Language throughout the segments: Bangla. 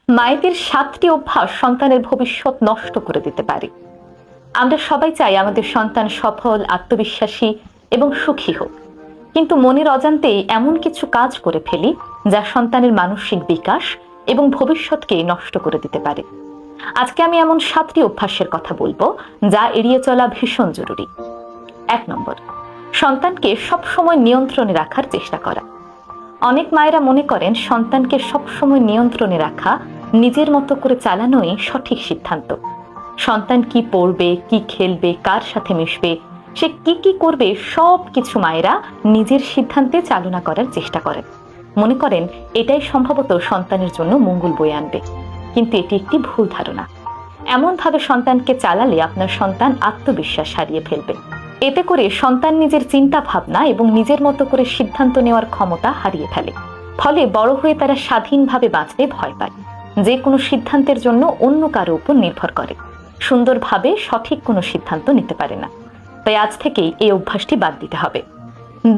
মায়েদের 7টি অভ্যাস সন্তানের ভবিষ্যৎ নষ্ট করে দিতে পারে। আমরা সবাই চাই আমাদের সন্তান সফল, আত্মবিশ্বাসী এবং সুখী হোক, কিন্তু মনের অজান্তেই এমন কিছু কাজ করে ফেলি যা সন্তানের মানসিক বিকাশ এবং ভবিষ্যৎকে নষ্ট করে দিতে পারে। আজকে আমি এমন 7টি অভ্যাসের কথা বলবো যা এড়িয়ে চলা ভীষণ জরুরি। 1 নম্বর, সন্তানকে সবসময় নিয়ন্ত্রণে রাখার চেষ্টা করা। অনেক মায়েরা মনে করেন সন্তানকে সবসময় নিয়ন্ত্রণে রাখা, নিজের মতো করে চালানোই সঠিক সিদ্ধান্ত। সন্তান কি পড়বে, কি খেলবে, কার সাথে মিশবে, সে কি কি করবে, সব কিছু মায়েরা নিজের সিদ্ধান্তে চালনা করার চেষ্টা করেন। মনে করেন এটাই সম্ভবত সন্তানের জন্য মঙ্গল বয়ে আনবে, কিন্তু এটি একটি ভুল ধারণা। এমনভাবে সন্তানকে চালালে আপনার সন্তান আত্মবিশ্বাস হারিয়ে ফেলবে। এতে করে সন্তান নিজের চিন্তা ভাবনা এবং নিজের মতো করে সিদ্ধান্ত নেওয়ার ক্ষমতা হারিয়ে ফেলে। ফলে বড় হয়ে তারা স্বাধীনভাবে বাঁচতে ভয় পায়, যে কোনো সিদ্ধান্তের জন্য অন্য কারো উপর নির্ভর করে, সুন্দরভাবে সঠিক কোনো সিদ্ধান্ত নিতে পারে না। তাই আজ থেকেই এই অভ্যাসটি বাদ দিতে হবে।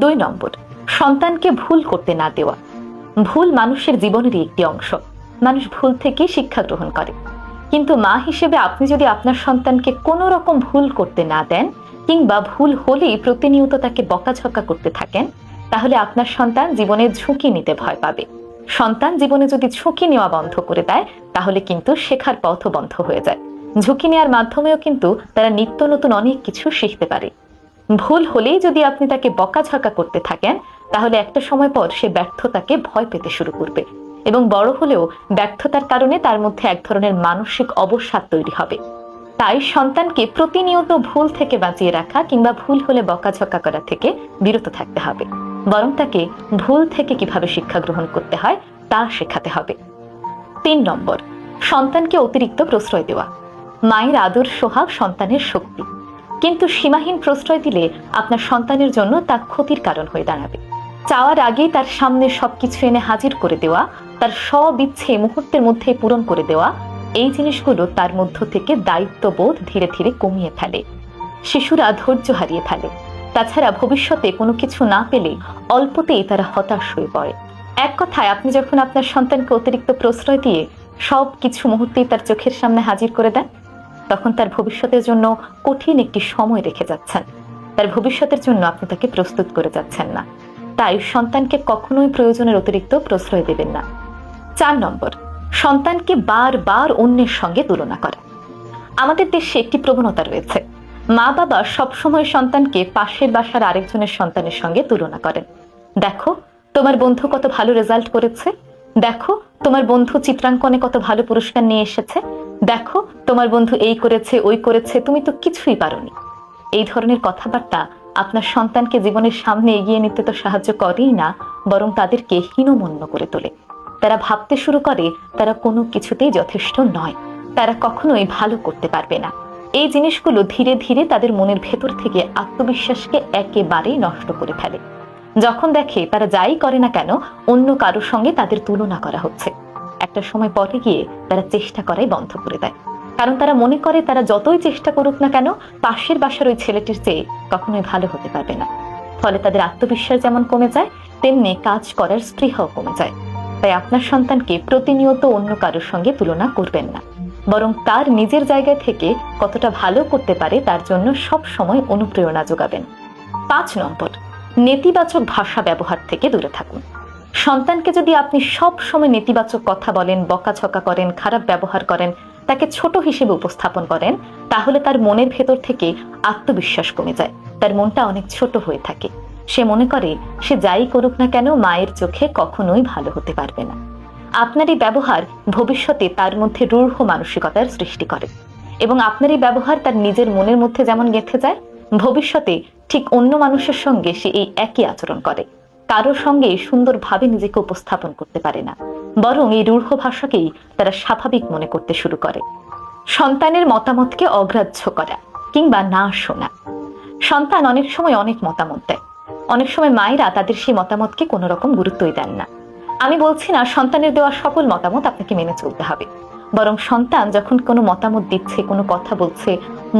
2 নম্বর, সন্তানকে ভুল করতে না দেওয়া। ভুল মানুষের জীবনেরই একটি অংশ। মানুষ ভুল থেকেই শিক্ষা গ্রহণ করে, কিন্তু মা হিসেবে আপনি যদি আপনার সন্তানকে কোনো রকম ভুল করতে না দেন কিংবা ভুল হলেই প্রতিনিয়ত তাকে বকাঝকা করতে থাকেন, তাহলে আপনার সন্তান জীবনে ঝুঁকি নিতে ভয় পাবে। সন্তান জীবনে যদি ঝুঁকি নেওয়া বন্ধ করে দেয়, তাহলে কিন্তু শেখার পথও বন্ধ হয়ে যায়। ঝুঁকি নেওয়ার মাধ্যমেও কিন্তু তারা নিত্য নতুন অনেক কিছু শিখতে পারে। ভুল হলেই যদি আপনি তাকে বকাঝকা করতে থাকেন, তাহলে একটা সময় পর সে ব্যর্থতাকে ভয় পেতে শুরু করবে এবং বড় হলেও ব্যর্থতার কারণে তার মধ্যে এক ধরনের মানসিক অবসাদ তৈরি হবে। তাই সন্তানকে প্রতিনিয়ত ভুল থেকে বাঁচিয়ে রাখা কিংবা ভুল হলে বকাঝকা করা থেকে বিরত থাকতে হবে, বরং তাকে ভুল থেকে কিভাবে শিক্ষা গ্রহণ করতে হয় তা শেখাতে হবে। 3 নম্বর, সন্তানকে অতিরিক্ত প্রশ্রয় দেওয়া। মায়ের আদর সোহাগ সন্তানের শক্তি, কিন্তু সীমাহীন প্রশ্রয় দিলে আপনার সন্তানের জন্য তা ক্ষতির কারণ হয়ে দাঁড়াবে। চাওয়ার আগেই তার সামনে সবকিছু এনে হাজির করে দেওয়া, তার সব ইচ্ছে মুহূর্তের মধ্যে পূরণ করে দেওয়া, এই জিনিসগুলো তার মধ্য থেকে দায়িত্ববোধ ধীরে ধীরে কমিয়ে ফেলে। শিশুরা ধৈর্য হারিয়ে ফেলে। তাছাড়া ভবিষ্যতে কোনো কিছু না পেলে অল্পতেই তারা হতাশ হয়ে পড়ে। এক কথায়, আপনি যখন আপনার সন্তানকে অতিরিক্ত প্রশ্রয় দিয়ে সব কিছু মুহূর্তেই তার চোখের সামনে হাজির করে দেন, তখন তার ভবিষ্যতের জন্য কঠিন একটি সময় রেখে যাচ্ছেন। তার ভবিষ্যতের জন্য আপনি তাকে প্রস্তুত করে যাচ্ছেন না। তাই সন্তানকে কখনোই প্রয়োজনের অতিরিক্ত প্রশ্রয় দেবেন না। 4 নম্বর, সন্তানকে বারবার অন্যের সঙ্গে তুলনা করা। আমাদের দেশে একটি প্রবণতা রয়েছে, মা বাবা সবসময় সন্তানকে পাশের বাসার আরেকজনের সন্তানের সঙ্গে তুলনা করেন। দেখো তোমার বন্ধু কত ভালো রেজাল্ট করেছে, দেখো তোমার বন্ধু চিত্রাঙ্কনে কত ভালো পুরস্কার নিয়ে এসেছে, দেখো তোমার বন্ধু এই করেছে ওই করেছে, তুমি তো কিছুই পারোনি। এই ধরনের কথাবার্তা আপনার সন্তানকে জীবনের সামনে এগিয়ে নিতে তো সাহায্য করেই না, বরং তাদেরকে হীনমন্য করে তোলে। তারা ভাবতে শুরু করে তারা কোনো কিছুতেই যথেষ্ট নয়, তারা কখনোই ভালো করতে পারবে না। এই জিনিসগুলো ধীরে ধীরে তাদের মনের ভেতর থেকে আত্মবিশ্বাসকে একেবারেই নষ্ট করে ফেলে। যখন দেখে তারা যাই করে না কেন অন্য কারোর সঙ্গে তাদের তুলনা করা হচ্ছে, একটা সময় পরে গিয়ে তারা চেষ্টা করাই বন্ধ করে দেয়। কারণ তারা মনে করে তারা যতই চেষ্টা করুক না কেন পাশের বাসার ওই ছেলেটির চেয়ে কখনোই ভালো হতে পারবে না। ফলে তাদের আত্মবিশ্বাস যেমন কমে যায়, তেমনি কাজ করার স্পৃহাও কমে যায়। তাই আপনার সন্তানকে প্রতিনিয়ত অন্য কারোর সঙ্গে তুলনা করবেন না, বরং তার নিজের জায়গা থেকে কতটা ভালো করতে পারে তার জন্য সব সময় অনুপ্রেরণা যোগাবেন। 5 নম্বর, নেতিবাচক ভাষা ব্যবহার থেকে দূরে থাকুন। সন্তানকে যদি আপনি সব সময় নেতিবাচক কথা বলেন, বকাঝকা করেন, খারাপ ব্যবহার করেন, তাকে ছোট হিসেবে উপস্থাপন করেন, তাহলে তার মনের ভেতর থেকে আত্মবিশ্বাস কমে যায়। তার মনটা অনেক ছোট হয়ে থাকে। সে মনে করে সে যাই করুক না কেন মায়ের চোখে কখনোই ভালো হতে পারবে না। আপনার এই ব্যবহার ভবিষ্যতে তার মধ্যে রূঢ় মানসিকতার সৃষ্টি করে এবং আপনার এই ব্যবহার তার নিজের মনের মধ্যে যেমন গেঁথে যায়, ভবিষ্যতে ঠিক অন্য মানুষের সঙ্গে সে এই একই আচরণ করে। কারোর সঙ্গে সুন্দরভাবে নিজেকে উপস্থাপন করতে পারে না, বরং এই রূঢ় ভাষাকেই তারা স্বাভাবিক মনে করতে শুরু করে। সন্তানের মতামতকে অগ্রাহ্য করা কিংবা না শোনা। সন্তান অনেক সময় অনেক মতামত দেয়, অনেক সময় মায়েরা তাদের সেই মতামতকে কোনো রকম গুরুত্বই দেন না। আমি বলছি না সন্তানের দেওয়া সকল মতামত আপনাকে মেনে চলতে হবে, বরং সন্তান যখন কোনো মতামত দিচ্ছে, কোনো কথা বলছে,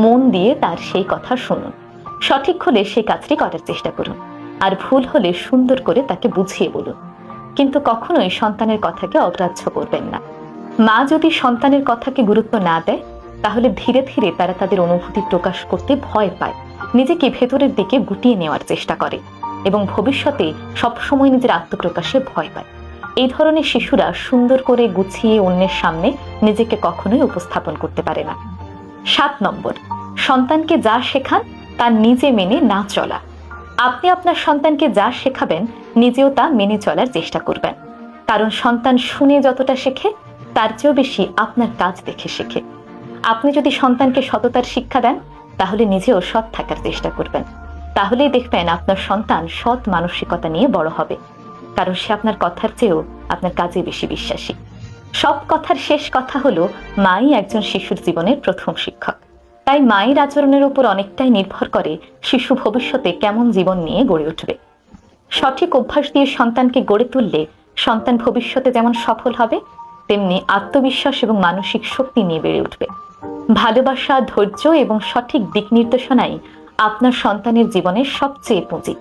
মন দিয়ে তার সেই কথা শুনুন। সঠিক হলে সেই কাজটি করার চেষ্টা করুন, আর ভুল হলে সুন্দর করে তাকে বুঝিয়ে বলুন, কিন্তু কখনোই সন্তানের কথাকে অগ্রাহ্য করবেন না। মা যদি সন্তানের কথাকে গুরুত্ব না দেয়, তাহলে ধীরে ধীরে তারা তাদের অনুভূতি প্রকাশ করতে ভয় পায়, নিজেকে ভেতরের দিকে গুটিয়ে নেওয়ার চেষ্টা করে এবং ভবিষ্যতে সবসময় নিজের আত্মপ্রকাশে ভয় পায়। এই ধরনের শিশুরা সুন্দর করে গুছিয়ে অন্যের সামনে নিজেকে কখনোই উপস্থাপন করতে পারে না। 7 নম্বর, সন্তানকে যা শেখান তা নিজে মেনে না চলা। আপনি আপনার সন্তানকে যা শেখাবেন নিজেও তা মেনে চলার চেষ্টা করবেন, কারণ সন্তান শুনে যতটা শেখে তার চেয়েও বেশি আপনার কাজ দেখে শেখে। আপনি যদি সন্তানকে সততার শিক্ষা দেন, তাহলে নিজেও সৎ থাকার চেষ্টা করবেন। তাহলেই দেখবেন আপনার সন্তান সৎ মানসিকতা নিয়ে বড় হবে, কারণ সে আপনার কথার চেয়েও আপনার কাজে বেশি বিশ্বাসী। সব কথার শেষ কথা হলো, মাই একজন শিশুর জীবনের প্রথম শিক্ষক। তাই মায়ের আচরণের উপর অনেকটাই নির্ভর করে শিশু ভবিষ্যতে কেমন জীবন নিয়ে গড়ে উঠবে। সঠিক অভ্যাস দিয়ে সন্তানকে গড়ে তুললে সন্তান ভবিষ্যতে যেমন সফল হবে, তেমনি আত্মবিশ্বাস এবং মানসিক শক্তি নিয়ে বেড়ে উঠবে। ভালোবাসা, ধৈর্য এবং সঠিক দিক নির্দেশনাই আপনার সন্তানের জীবনের সবচেয়ে পুঁজি।